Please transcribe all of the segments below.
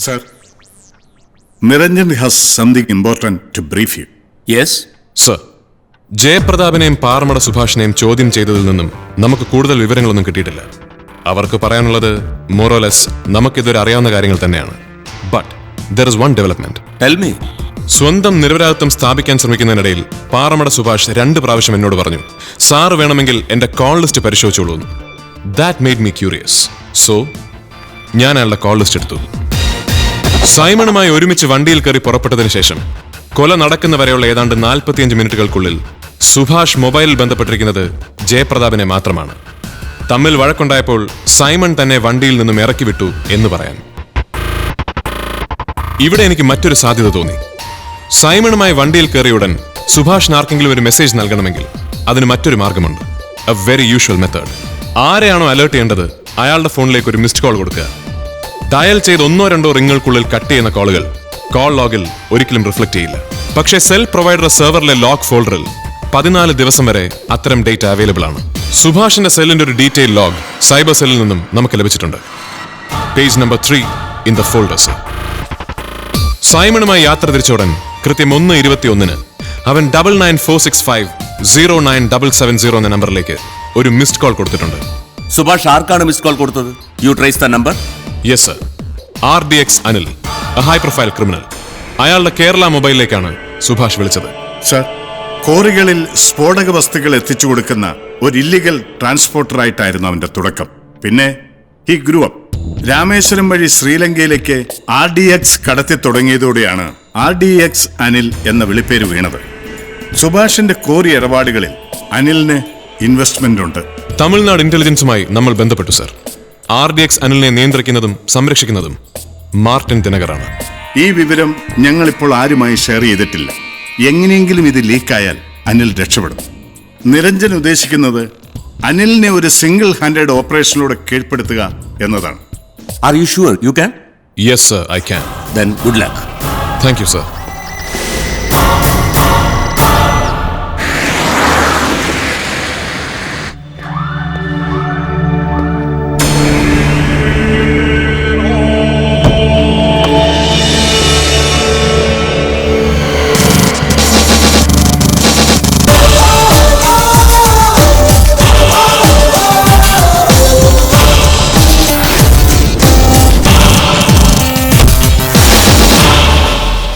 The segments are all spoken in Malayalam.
Sir, Niranjan has something important to brief you. Yes sir, ജയപ്രതാപിനെയും പാറമട സുഭാഷിനെയും ചോദ്യം ചെയ്തതിൽ നിന്നും നമുക്ക് കൂടുതൽ വിവരങ്ങളൊന്നും കിട്ടിയിട്ടില്ല. അവർക്ക് പറയാനുള്ളത് മോറോലെസ് നമുക്കിതുവരെ അറിയാവുന്ന കാര്യങ്ങൾ തന്നെയാണ്. But there is one development. Tell me. സ്വന്തം നിരപരാധിത്വം സ്ഥാപിക്കാൻ ശ്രമിക്കുന്നതിനിടയിൽ പാറമട സുഭാഷ് 2 പ്രാവശ്യം എന്നോട് പറഞ്ഞു, സാർ വേണമെങ്കിൽ എന്റെ കോൾ ലിസ്റ്റ് പരിശോധിച്ചോളൂ. That made me curious. So ഞാൻ അയാളുടെ കോൾ ലിസ്റ്റ് എടുത്തു. സൈമണുമായി ഒരുമിച്ച് വണ്ടിയിൽ കയറി പുറപ്പെട്ടതിന് ശേഷം കൊല നടക്കുന്നവരെയുള്ള ഏതാണ്ട് 45 മിനിറ്റുകൾക്കുള്ളിൽ സുഭാഷ് മൊബൈലിൽ ബന്ധപ്പെട്ടിരിക്കുന്നത് ജയപ്രതാപിനെ മാത്രമാണ്. തമ്മിൽ വഴക്കുണ്ടായപ്പോൾ സൈമൺ തന്നെ വണ്ടിയിൽ നിന്നും ഇറക്കി വിട്ടു എന്ന് പറയാൻ. ഇവിടെ എനിക്ക് മറ്റൊരു സാധ്യത തോന്നി. സൈമണുമായി വണ്ടിയിൽ കയറിയുടൻ സുഭാഷിന് ആർക്കെങ്കിലും ഒരു മെസ്സേജ് നൽകണമെങ്കിൽ അതിന് മറ്റൊരു മാർഗമുണ്ട്. A very usual method. ആരെയാണോ അലേർട്ട് ചെയ്യേണ്ടത് അയാളുടെ ഫോണിലേക്ക് ഒരു മിസ്ഡ് കോൾ കൊടുക്കുക. ഡയൽ ചെയ്ത് 1-2 റിങ്ങുകൾക്കുള്ളിൽ കട്ട് ചെയ്യുന്ന കോളുകൾ കോൾ ലോഗിൽ ഒരിക്കലും റിഫ്ലക്ട് ചെയ്യില്ല. പക്ഷേ സെൽ പ്രൊവൈഡർ സെർവറിലെ ലോഗ് ഫോൾഡറിൽ 14 ദിവസം വരെ അത്തരം ഡേറ്റ അവൈലബിൾ ആണ്. സുഭാഷിന്റെ സെല്ലിന്റെ ഒരു ഡീറ്റെയിൽ ലോഗ് സൈബർ സെല്ലിൽ നിന്നും നമുക്ക് ലഭിച്ചിട്ടുണ്ട്. Page number 3 in the folders. സൈമണുമായി യാത്ര തിരിച്ചോടൻ കൃത്യം 1:21 അവൻ 9946509770 എന്ന നമ്പറിലേക്ക് ഒരു മിസ്ഡ് കോൾ കൊടുത്തിട്ടുണ്ട്. സുഭാഷ് ആർക്കാണ് മിസ് കോൾ കൊടുത്തത്? You trace the number? Yes sir. RDX Anil, a high profile criminal. അയാളുടെ കേരള മൊബൈലിലേക്കാണ് സുഭാഷ് വിളിച്ചത്. സർ, കോറികളിൽ സ്ഫോടക വസ്തുക്കൾ എത്തിച്ചു കൊടുക്കുന്ന ഒരു ഇല്ലീഗൽ ട്രാൻസ്പോർട്ടറായിട്ടായിരുന്നു അവന്റെ തുടക്കം. പിന്നെ ഈ ഗ്രൂപ്പ് രാമേശ്വരം വഴി ശ്രീലങ്കയിലേക്ക് RDX കടത്തി തുടങ്ങിയതോടെയാണ് RDX അനിൽ എന്ന വിളിപ്പേര് വീണത്. സുഭാഷിന്റെ കോറി ഇടപാടുകളിൽ അനിലിന് ഇൻവെസ്റ്റ്മെന്റ് ഉണ്ട്. തമിഴ്നാട് ഇന്റലിജൻസുമായി നമ്മൾ ബന്ധപ്പെട്ടു സർ. RDX അനിലിനെ നിയന്ത്രിക്കുന്നതും സംരക്ഷിക്കുന്നതും മാർട്ടിൻ ദിനകറാണ്. ഈ വിവരം ഞങ്ങളിപ്പോൾ ആരുമായി ഷെയർ ചെയ്തിട്ടില്ല. എങ്ങനെയെങ്കിലും ഇത് ലീക്കായാൽ അനിൽ രക്ഷപ്പെടും. നിരഞ്ജൻ ഉദ്ദേശിക്കുന്നത് അനിലിനെ ഒരു സിംഗിൾ ഹാൻഡഡ് ഓപ്പറേഷനിലൂടെ കീഴ്പ്പെടുത്തുക എന്നതാണ്. Are you sure you can? Yes sir, I can. Then good luck. Thank you sir.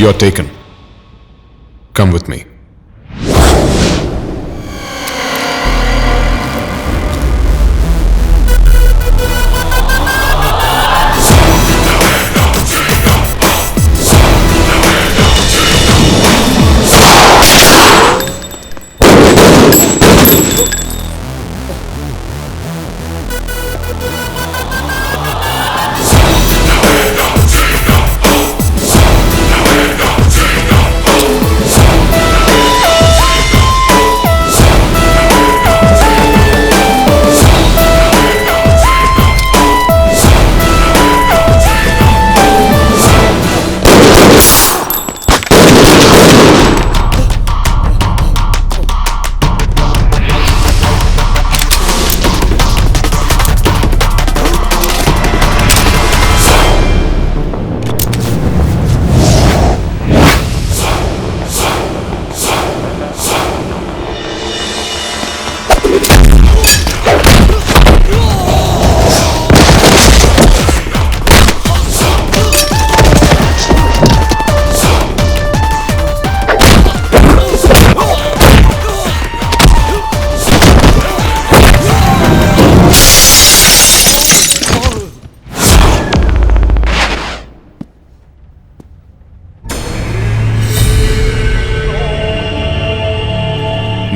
You are taken. Come with me.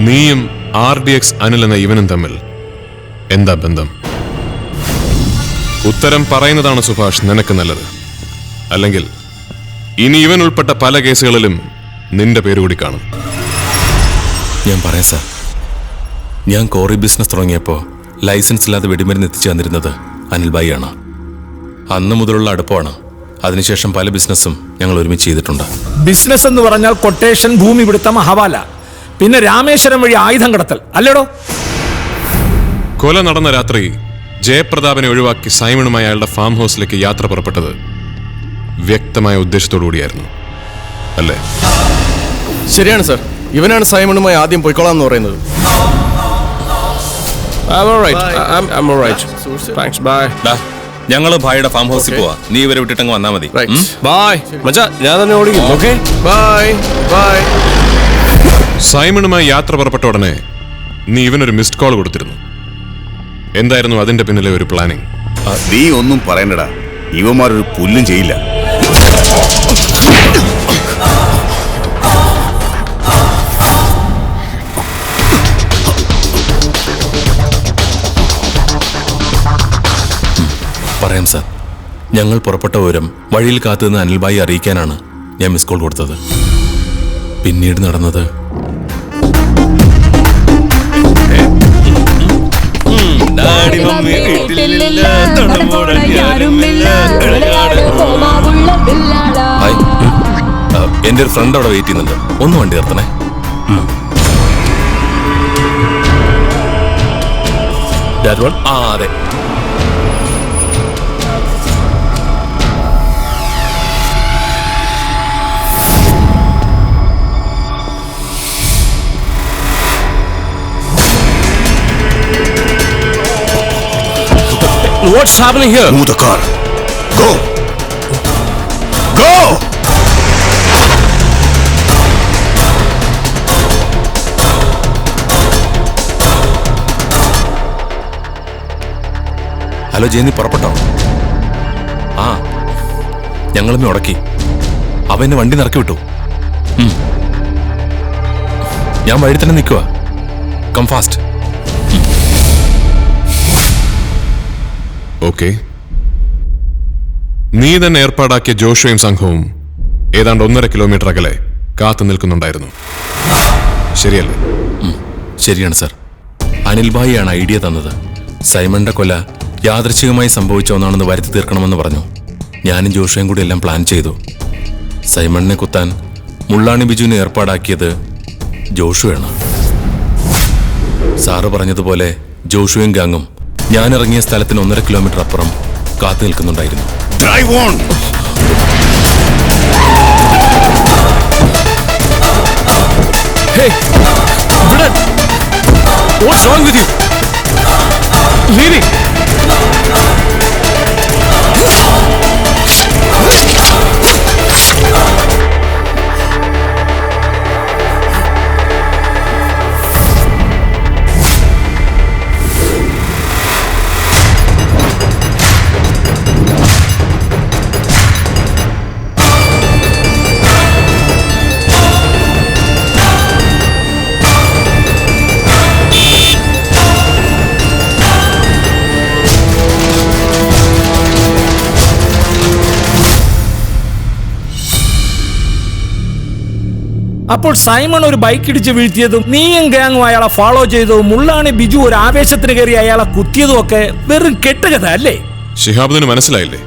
നീയും RDX അനിൽ എന്ന ഇവനും തമ്മിൽ എന്താ ബന്ധം? ഉത്തരം പറയുന്നതാണ് സുഭാഷ് നിനക്ക് നല്ലത്. അല്ലെങ്കിൽ ഇനി ഇവൻ ഉൾപ്പെട്ട പല കേസുകളിലും നിന്റെ പേര് കൂടി കാണും. ഞാൻ പറയാം സാർ, ഞാൻ കോറി ബിസിനസ് തുടങ്ങിയപ്പോൾ ലൈസൻസ് ഇല്ലാതെ വെടിമരുന്ന് എത്തിച്ചു തന്നിരുന്നത് അനിൽ ഭായി ആണ്. അന്ന് മുതലുള്ള അടുപ്പമാണ്. അതിനുശേഷം പല ബിസിനസ്സും ഞങ്ങൾ ഒരുമിച്ച് ചെയ്തിട്ടുണ്ട്. ബിസിനസ് എന്ന് പറഞ്ഞാൽ കൊട്ടേഷൻ, ഭൂമി പിടുത്തം, ഹവാല, പിന്നെ രാമേശ്വരം വഴി ആയുധം കടത്തൽ അല്ലേടോ? കൊല നടന്ന രാത്രി ജയപ്രതാപിനെ ഒഴിവാക്കി സൈമണുമായി അയാളുടെ ഫാം ഹൗസിലേക്ക് യാത്ര പുറപ്പെട്ടത് വ്യക്തമായ ഉദ്ദേശത്തോടു കൂടിയായിരുന്നു, അല്ലേ? ശരിയാണ് സർ. ഇവനാണ് സൈമണുമായി ആദ്യം പോയിക്കോളാം എന്ന് പറയുന്നത്. ഞങ്ങള് ഭായിയുടെ ഫാം ഹൗസിൽ പോവാ. നീ ഇവരെ വിട്ടിട്ടങ്ങ് വന്നാ മതി. ബൈ മച്ചാ, ഞാൻ തന്നെ ഓടിക്കും. Okay, bye bye. സൈമണുമായി യാത്ര പുറപ്പെട്ട ഉടനെ നീ ഇവനൊരു മിസ്ഡ് കോൾ കൊടുത്തിരുന്നു. എന്തായിരുന്നു അതിന്റെ പിന്നിലെ ഒരു പ്ലാനിങ്? നീ ഒന്നും പറയണ്ടടാ, ഇവന്മാരൊരു പുല്ലും ചെയ്യില്ല. പറയാം സാർ. ഞങ്ങൾ പുറപ്പെട്ട വിവരം വഴിയിൽ കാത്തുനിന്ന് അനിൽബായി അറിയിക്കാനാണ് ഞാൻ മിസ് കോൾ കൊടുത്തത്. പിന്നീട് നടന്നത് എന്റെ ഒരു ഫ്രണ്ട് അവിടെ വെയിറ്റ് ചെയ്യുന്നുണ്ട്. ഒന്ന് വണ്ടി നിർത്തണേ. ആ അതെ. What's happening here? Move the car. Go. Go. Hello Jay, നീ പുറപ്പെട്ടോ? ആ, ഞങ്ങളൊന്ന് ഉടക്കി. അവന് വണ്ടി നിറക്കി വിട്ടു. ഞാൻ വഴി തന്നെ നിൽക്കുക. Come fast. ഓക്കെ. നീ തന്നെ ഏർപ്പാടാക്കിയ ജോഷുവയും സംഘവും ഏതാണ്ട് 1.5 കിലോമീറ്റർ അകലെ കാത്തു നിൽക്കുന്നുണ്ടായിരുന്നു, ശരിയല്ലേ? ശരിയാണ് സർ. അനിൽബായിയാണ് ഐഡിയ തന്നത്. സൈമണിന്റെ കൊല യാദൃച്ഛികമായി സംഭവിച്ച ഒന്നാണെന്ന് വരുത്തി തീർക്കണമെന്ന് പറഞ്ഞു. ഞാനും ജോഷുവും കൂടി എല്ലാം പ്ലാൻ ചെയ്തു. സൈമണിനെ കുത്താൻ മുള്ളാണി ബിജുവിനെ ഏർപ്പാടാക്കിയത് ജോഷുവാണ്. സാറ് പറഞ്ഞതുപോലെ ജോഷുവും ഗാങ്ങും ഞാൻ ഇറങ്ങിയ സ്ഥലത്തിന് 1.5 കിലോമീറ്റർ അപ്പുറം കാത്തു നിൽക്കുന്നുണ്ടായിരുന്നു. Drive on. Hey, Brian, what's wrong with you? Leaving. അപ്പോൾ സൈമൺ ഒരു ബൈക്ക് ഇടിച്ച് വീഴ്ത്തിയതും നീയും ഗാങ്ങും അയാളെ ഫോളോ ചെയ്തതും മുള്ളാണി ബിജു ഒരു ആവേശത്തിന് കയറി അയാളെ കുത്തിയതും ഒക്കെ വെറും കെട്ടുകഥ അല്ലേ? ശിഹാബുദ്ദീന് മനസ്സിലായില്ലേ?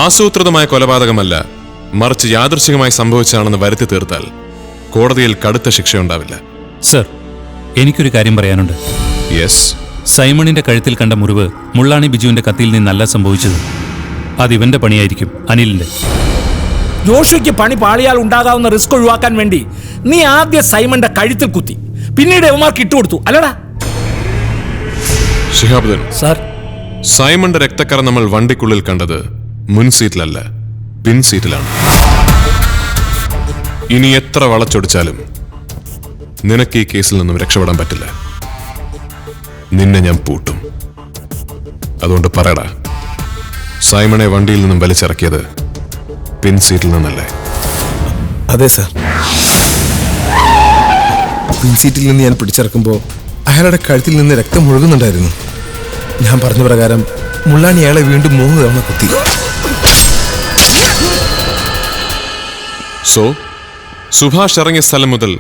ആസൂത്രിതമായ കൊലപാതകമല്ല, മറിച്ച് യാദൃശ്ചികമായി സംഭവിച്ചതാണെന്ന് വരുത്തി തീർത്താൽ കോടതിയിൽ കടുത്ത ശിക്ഷയുണ്ടാവില്ല. സർ, എനിക്കൊരു കാര്യം പറയാനുണ്ട്. യെസ്. സൈമണിന്റെ കഴുത്തിൽ കണ്ട മുറിവ് മുള്ളാണി ബിജുവിന്റെ കത്തിയിൽ നിന്നല്ല സംഭവിച്ചത്. അതിവന്റെ പണിയായിരിക്കും, അനിലിന്റെ. ജോഷുയ്ക്ക് പണി പാളിയാൽ ഉണ്ടാകാവുന്ന റിസ്ക് ഒഴിവാക്കാൻ വേണ്ടി നീ ആദ്യം സൈമന്റെ കഴുത്തിൽ കുത്തി, പിന്നീട് യവന്മാർക്ക് ഇട്ടുകൊടുത്തു, അല്ലടാ? ശിഹാബുദ്ദീൻ സാർ, സൈമന്റെ രക്തക്കറ നമ്മൾ വണ്ടിക്കുള്ളിൽ കണ്ടത് മുൻ സീറ്റിലല്ല, പിൻ സീറ്റിലാണ്. ഇനി എത്ര വളച്ചൊടിച്ചാലും നിനക്ക് ഈ കേസിൽ നിന്നും രക്ഷപ്പെടാൻ പറ്റില്ല. നിന്നെ ഞാൻ പൂട്ടും. അതുകൊണ്ട് പറയടാ, സൈമണെ വണ്ടിയിൽ നിന്നും വലിച്ചിറക്കിയത് പിൻ സീറ്റിൽ നിന്നല്ലേ? അതെ സാർ. പിൻ സീറ്റിൽ നിന്ന് ഞാൻ പിടിച്ചിറക്കുമ്പോൾ അയാളുടെ കഴുത്തിൽ നിന്ന് രക്തം ഒഴുകുന്നുണ്ടായിരുന്നു. ഞാൻ പറഞ്ഞ പ്രകാരം മുള്ളാണി അയാളെ വീണ്ടും 3 തവണ കുത്തി. സോ സുഭാഷ് ഇറങ്ങിയ സ്ഥലം മുതൽ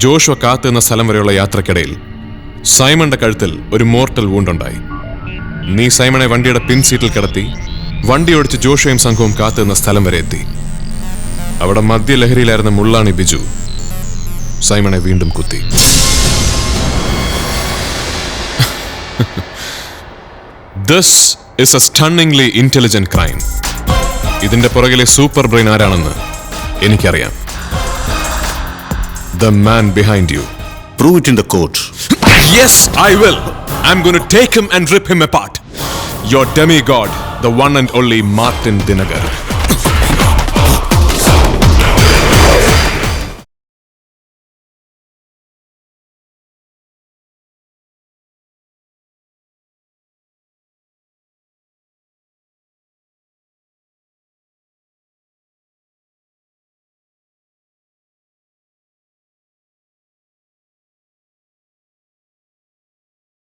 ജോഷുവ കാത്തുനിന്ന സ്ഥലം വരെയുള്ള യാത്രക്കിടയിൽ സൈമന്റെ കഴുത്തിൽ ഒരു മോർട്ടൽ വൂണ്ടുണ്ടായി. നീ സൈമണെ വണ്ടിയുടെ പിൻ സീറ്റിൽ കിടത്തി വണ്ടി ഓടിച്ച് ജോഷുവയും സംഘവും കാത്തുനിന്ന സ്ഥലം വരെ എത്തി. അവിടെ മദ്യലഹരിയിലായിരുന്ന മുള്ളാണി ബിജു സൈമണെ വീണ്ടും കുത്തി. This is a stunningly intelligent crime. ഇതിന്റെ പുറകിലെ സൂപ്പർ ബ്രെയിൻ ആരാണെന്ന് എനിക്കറിയാം. The man behind you. Prove it in the court. Yes, I will. I'm going to take him and rip him apart. Your demigod, the one and only Martin Dinagar.